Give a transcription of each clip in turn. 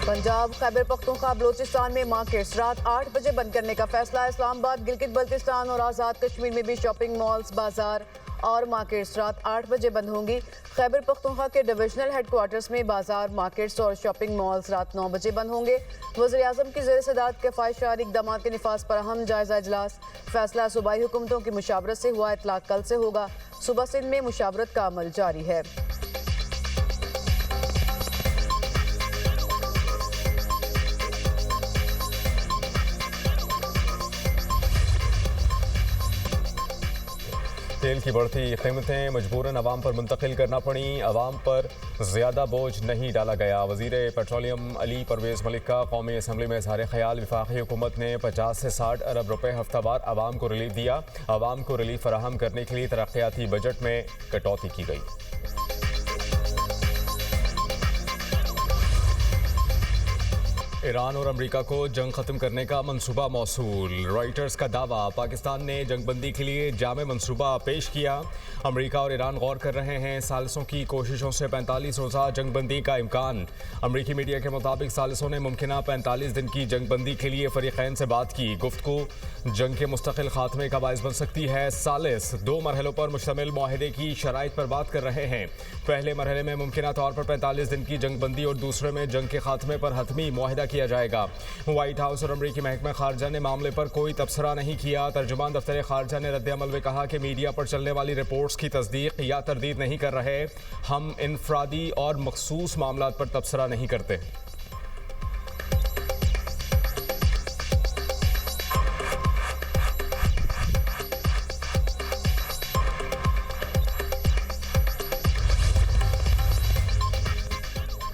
पंजाब, खैबर पख्तूनख्वा, बलोचिस्तान में मार्केट्स रात 8 बजे बंद करने का फैसला। इस्लामाबाद, गिलगित बल्तिस्तान और आज़ाद कश्मीर में भी शॉपिंग मॉल्स, बाजार और मार्केट्स रात 8 बजे बंद होंगी। खैबर पख्तूनख्वा के डिविजनल हेडक्वार्टर्स में बाजार, मार्केट्स और शॉपिंग मॉल्स रात 9 बजे बंद होंगे। वज़ीर-ए-आज़म की ज़ेर सदारत किफ़ायत इक़दाम के निफाज़ पर अहम जायज़ा इजलास। फैसला सूबाई हुकूमतों की मुशावरत से हुआ, इतलाक़ कल से होगा। सुबह सिंध में मुशावरत का अमल जारी है। तेल की बढ़ती कीमतें मजबूरन अवाम पर मुंतकिल करना पड़ी, अवाम पर ज़्यादा बोझ नहीं डाला गया। वज़ीर पेट्रोलियम अली परवेज़ मलिक का कौमी असम्बली में इज़हार ख्याल। वफाकी हुकूमत ने 50 से 60 अरब रुपये हफ्तावार अवाम को रिलीफ दिया। अवाम को रिलीफ फराहम करने के लिए तरक्याती बजट में कटौती की गई। ईरान और अमेरिका को जंग खत्म करने का मंसूबा मौसूल। रॉयटर्स का दावा, पाकिस्तान ने जंगबंदी के लिए जामे मंसूबा पेश किया। अमेरिका और ईरान गौर कर रहे हैं सालिसों की कोशिशों से 45 रोज़ा जंगबंदी का इम्कान। अमेरिकी मीडिया के मुताबिक सालिसों ने मुमकिना 45 दिन की जंगबंदी के लिए फरीक़ैन से बात की। गुफ्तगू जंग के मुस्तकिल खात्मे का बाइस बन सकती है। सालिस 2 मरहलों पर मुश्तमिल मुआहदे की शराइत पर बात कर रहे हैं। पहले मरहले में मुमकिना तौर पर 45 दिन की जंगबंदी और दूसरे में जंग के खात्मे पर हतमी मुआहदा किया जाएगा। व्हाइट हाउस और अमरीकी महकमा खारजा ने मामले पर कोई तबसरा नहीं किया। तर्जुमान दफ्तर खारजा ने रद्द-ए-अमल में कहा कि मीडिया पर चलने वाली रिपोर्ट्स की तस्दीक या तरदीद नहीं कर रहे। हम इनफरादी और मखसूस मामलात पर तबसरा नहीं करते।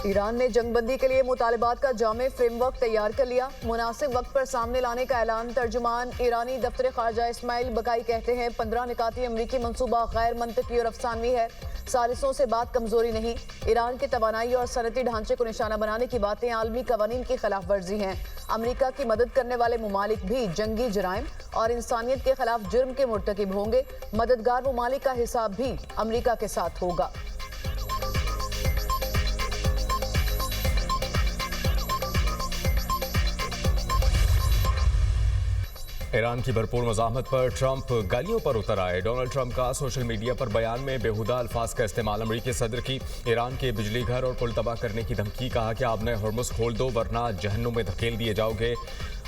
ईरान ने जंगबंदी के लिए मुतालबात का जामे फ्रेमवर्क तैयार कर लिया। मुनासिब वक्त पर सामने लाने का ऐलान। तर्जुमान ईरानी दफ्तर खारजा इस्माइल बकाई कहते हैं 15 निकाती अमरीकी मंसूबा गैर मंतकी और अफसानवी है। सालिसों से बात कमजोरी नहीं, ईरान की तवानाई और सनती ढांचे को निशाना बनाने की बातें आलमी कवानीन की खिलाफ वर्जी हैं। अमरीका की मदद करने वाले ममालिक भी जंगी जराइम और इंसानियत के खिलाफ जुर्म के मुर्तकिब होंगे। मददगार ममालिक का हिसाब भी अमरीका के साथ होगा। ईरान की भरपूर मज़ाहमत पर ट्रंप गालियों पर उतर आए। डोनाल्ड ट्रंप का सोशल मीडिया पर बयान में बेहुदा अल्फाज का इस्तेमाल। अमरीकी सदर की ईरान के बिजली घर और पुल तबाह करने की धमकी। कहा कि आपने हॉर्मुज़ खोल दो वरना जहन्नुम में धकेल दिए जाओगे।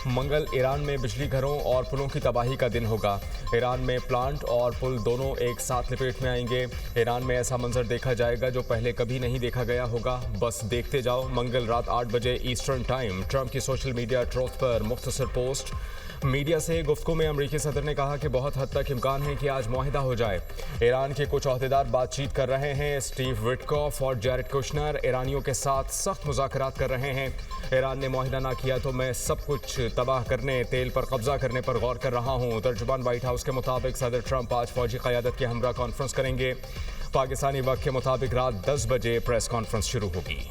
मंगल ईरान में बिजली घरों और पुलों की तबाही का दिन होगा। ईरान में प्लांट और पुल दोनों एक साथ लपेट में आएंगे। ईरान में ऐसा मंजर देखा जाएगा जो पहले कभी नहीं देखा गया होगा। बस देखते जाओ। मंगल रात 8 बजे ईस्टर्न टाइम। ट्रंप की सोशल मीडिया ट्रोथ पर मुख्तसर पोस्ट। मीडिया से गुफ्तगू में अमरीकी सदर ने कहा कि बहुत हद तक इम्कान है कि आज मुआहिदा हो जाए। ईरान के कुछ ओहदेदार बातचीत कर रहे हैं। स्टीव विटकॉफ और जैरेड कुशनर ईरानियों के साथ सख्त मुज़ाकरात कर रहे हैं। ईरान ने मुआहिदा ना किया तो मैं सब कुछ तबाह करने, तेल पर कब्जा करने पर गौर कर रहा हूँ। तर्जुमान व्हाइट हाउस के मुताबिक सदर ट्रंप आज फौजी क़यादत के हमरा कॉन्फ्रेंस करेंगे। पाकिस्तानी वक्त के मुताबिक रात 10 बजे प्रेस कॉन्फ्रेंस शुरू होगी।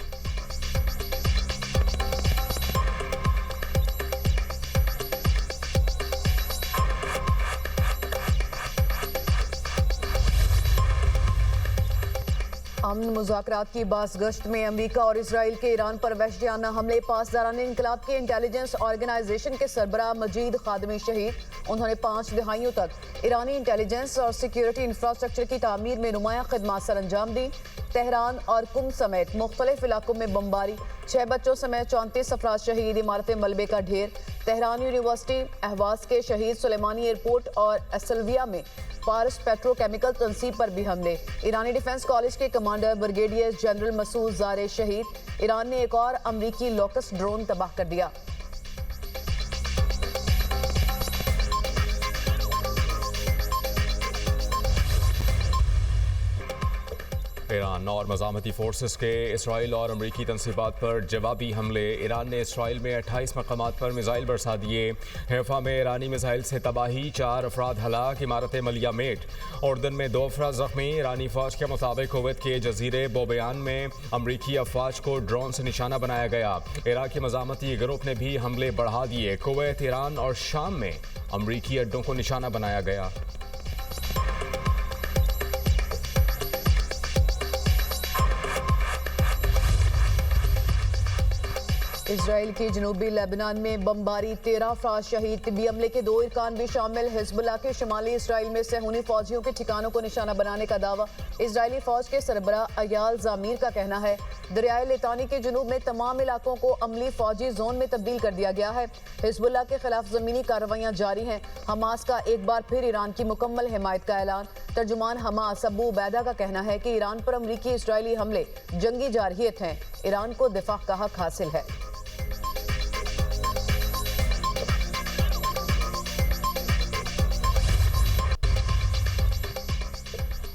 अमन मुज़ाकरात की बाज़गश्त में अमरीका और इसराइल के ईरान पर वहशियाना हमले। पासदारान इंकलाब के इंटेलिजेंस ऑर्गेनाइजेशन के सरबराह मजीद खादमी शहीद। उन्होंने 5 दिहाइयों तक ईरानी इंटेलिजेंस और सिक्योरिटी इंफ्रास्ट्रक्चर की तामीर में नुमाया खिदमात सर अंजाम दी। तेहरान और कुम समेत मुख्तलिफ इलाकों में बमबारी। 6 बच्चों समेत 34 अफराद शहीद। इमारतें मलबे का ढेर। तेहरान यूनिवर्सिटी, अहवाज के शहीद, सुलेमानी एयरपोर्ट और असलविया में फारस पेट्रोकेमिकल तंसीब पर भी हमले। ईरानी डिफेंस कॉलेज के कमांडर ब्रिगेडियर जनरल मसूद ज़ारे शहीद। ईरान ने एक और अमरीकी लोकस ड्रोन तबाह कर दिया। ईरान और मज़ामती फोर्सेस के इसराइल और अमरीकी तनसीबात पर जवाबी हमले। ईरान ने इसराइल में 28 मकामात पर मिसाइल बरसा दिए। हैफा में ईरानी मिसाइल से तबाही, 4 अफराद हलाक। इमारत मलिया मेट। उर्दन में 2 अफराद जख्मी। ईरानी फौज के मुताबिक कुवैत के जजीरे बोबयान में अमरीकी अफवाज को ड्रोन से निशाना बनाया गया। इराक़ी मज़ामती ग्रुप ने भी हमले बढ़ा दिए। कुवैत, ईरान और शाम में अमरीकी अड्डों को निशाना बनाया गया। इसराइल के जनूबी लेबनान में बमबारी 13 अफराद शहीद, तिब्बी हमले के 2 अरकान भी शामिल। हिजबुल्लाह के शुमाली इसराइल में सहूनी फौजियों के ठिकानों को निशाना बनाने का दावा। इसराइली फौज के सरबराह अयाल जामीर का कहना है दरियाए लितानी के जनूब में तमाम इलाकों को अमली फौजी जोन में तब्दील कर दिया गया है। हिजबुल्लाह के खिलाफ जमीनी कार्रवाइयां जारी हैं। हमास का एक बार फिर ईरान की मुकम्मल हिमायत का ऐलान। तर्जुमान हमास अबू उबैदा का कहना है कि ईरान पर अमरीकी इसराइली हमले जंगी जारहियत हैं, ईरान को दिफा का हक हासिल है।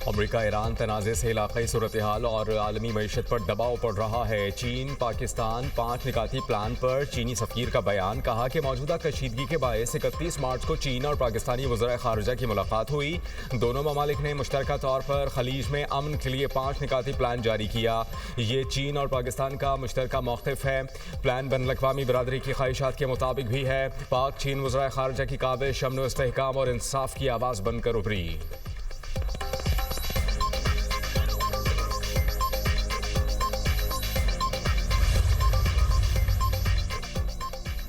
अमेरिका ईरान तनाज़े से इलाक़ाई सूरत हाल और आलमी मईशत पर दबाव पड़ रहा है। चीन पाकिस्तान 5 निकाती प्लान पर चीनी सफ़ीर का बयान, कहा कि मौजूदा कशीदगी के बायस 31 मार्च को चीन और पाकिस्तानी वज़ीर ख़ारिजा की मुलाकात हुई। दोनों ममालिक ने मुश्तरका तौर पर खलीज में अमन के लिए 5 निकाती प्लान जारी किया। ये चीन और पाकिस्तान का मुश्तरका मौक़िफ़ है। प्लान बैनुल-अक़वामी बरादरी की ख्वाहिशात के मुताबिक भी है। पाक चीन वज़ीर ख़ारिजा की काबिश अमन व इस्तेहकाम और इंसाफ की आवाज़ बनकर उभरी।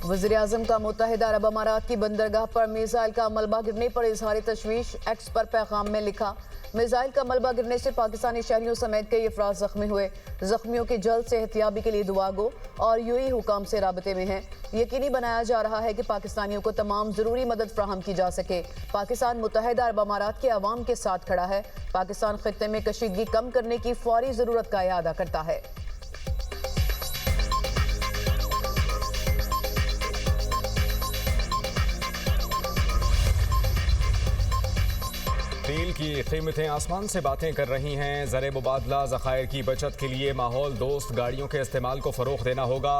वज़ीर-ए-आज़म का मुत्तहिदा अरब अमारात की बंदरगाह पर मिसाइल का मलबा गिरने पर इजहार तशवीश। एक्स पर पैगाम में लिखा, मिसाइल का मलबा गिरने से पाकिस्तानी शहरियों समेत कई अफराद जख्मी हुए। जख्मियों की जल्द सेहतियाबी के लिए दुआ गो और यूएई हुकाम से राबते में हैं। यकीनी बनाया जा रहा है कि पाकिस्तानियों को तमाम ज़रूरी मदद फ्राहम की जा सके। पाकिस्तान मुत्तहिदा अरब अमारात के अवाम के साथ खड़ा है। पाकिस्तान खित्ते में कशीदगी कम करने की फौरी ज़रूरत का इरादा करता है। तेल की कीमतें आसमान से बातें कर रही हैं। ज़र मुबादला ज़खायर की बचत के लिए माहौल दोस्त गाड़ियों के इस्तेमाल को फ़रोग़ देना होगा।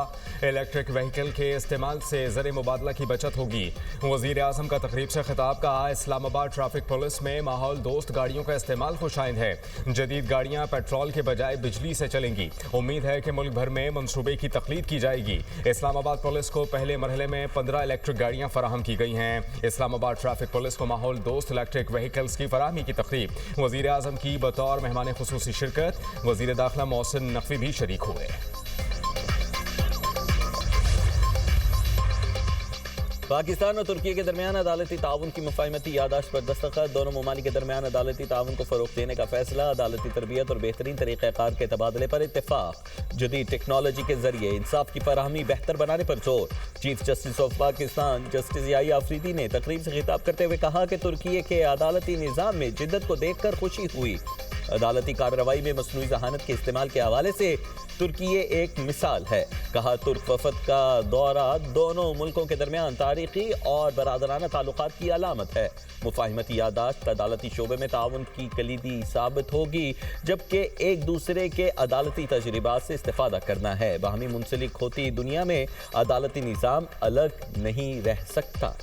इलेक्ट्रिक व्हीकल के इस्तेमाल से ज़र मुबादला की बचत होगी। वज़ीर-ए-आज़म का तकरीब से खिताब, कहा इस्लामाबाद ट्रैफिक पुलिस में माहौल दोस्त गाड़ियों का इस्तेमाल खुशाइंद है। जदीद गाड़ियाँ पेट्रोल के बजाय बिजली से चलेंगी। उम्मीद है कि मुल्क भर में मनसूबे की तख्लीद की जाएगी। इस्लामाबाद पुलिस को पहले मरहले में 15 इलेक्ट्रिक गाड़ियाँ फराहम की गई हैं। इस्लामाबाद ट्रैफिक पुलिस को माहौल दोस्त इलेक्ट्रिक व्हीकल्स की फराहमी की तकरीब, वज़ीर-ए-आज़म की बतौर मेहमान खुसूसी शिरकत। वज़ीर दाखिला मोहसिन नकवी भी शरीक हुए। पाकिस्तान और तुर्की के दरमियान अदालती ताउन की मुफाहिमती यादाश्त पर दस्तखत। दोनों ममालिक के दरमियान अदालती ताउन को फ़रोग़ देने का फैसला। अदालती तरबियत और बेहतरीन तरीक़ाकार के तबादले पर इत्तेफाक। जदीद टेक्नोलॉजी के जरिए इंसाफ की फराहमी बेहतर बनाने पर जोर। Chief justice of Pakistan justice याही आफरीदी ने तकरीब से खिताब करते हुए कहा कि तुर्की के अदालती निज़ाम में जिद्दत को देख कर खुशी हुई। अदालती कार्रवाई में मसनूई ज़हानत के इस्तेमाल के हवाले से तुर्की एक मिसाल है। कहा तुर्क वफद का दौरा दोनों मुल्कों के दरमियान तारीखी और बरादराना ताल्लुकात की अलामत है। मुफाहिमती यादाश्त अदालती शोबे में ताउन की कलीदी साबित होगी, जबकि एक दूसरे के अदालती तजर्बात से इस्तेफादा करना है। बाहमी मुंसलिक होती दुनिया में अदालती निज़ाम अलग नहीं रह सकता।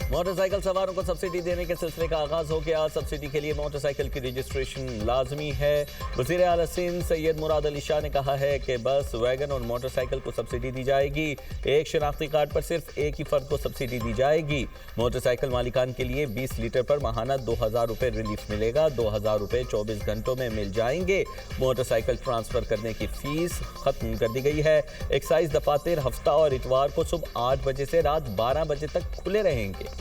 मोटरसाइकिल सवारों को सब्सिडी देने के सिलसिले का आगाज हो गया। सब्सिडी के लिए मोटरसाइकिल की रजिस्ट्रेशन लाजमी है। वज़ीर आला सिंध सैयद मुराद अली शाह ने कहा है कि बस, वैगन और मोटरसाइकिल को सब्सिडी दी जाएगी। एक शनाख्ती कार्ड पर सिर्फ एक ही फर्द को सब्सिडी दी जाएगी। मोटरसाइकिल मालिकान के लिए 20 लीटर पर माहाना 2000 रुपये रिलीफ मिलेगा। 2000 रुपये 24 घंटों में मिल जाएंगे। मोटरसाइकिल ट्रांसफर करने की फीस खत्म कर दी गई है। एक्साइज दफातर हफ्ता और इतवार को सुबह 8 बजे से रात 12 बजे तक खुले रहेंगे।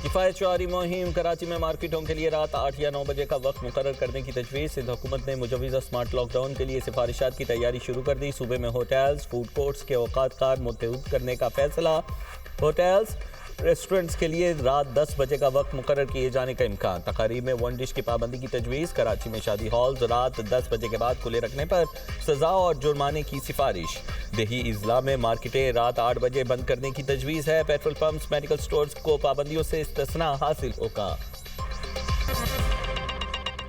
किफ़ायत शुआरी मुहिम। कराची में मार्केटों के लिए रात 8 या 9 बजे का वक्त मुकर्रर करने की तजवीज़। सिंध हुकूमत ने मुजव्वज़ा स्मार्ट लॉकडाउन के लिए सिफारिशात की तैयारी शुरू कर दी। सूबे में होटल्स, फूड कोर्ट्स के औकात कार मुतहद करने का फैसला। होटल्स, रेस्टोरेंट्स के लिए रात 10 बजे का वक्त मुकर्रर किए जाने का इम्कान। तकारीब में 1 डिश की पाबंदी की तजवीज़। कराची में शादी हॉल्स रात 10 बजे के बाद खुले रखने पर सज़ा और जुर्माने की सिफारिश। देही इजला में मार्केटें रात 8 बजे बंद करने की तजवीज़ है। पेट्रोल पंप्स, मेडिकल स्टोर्स को पाबंदियों से इस्तिस्ना हासिल होगा।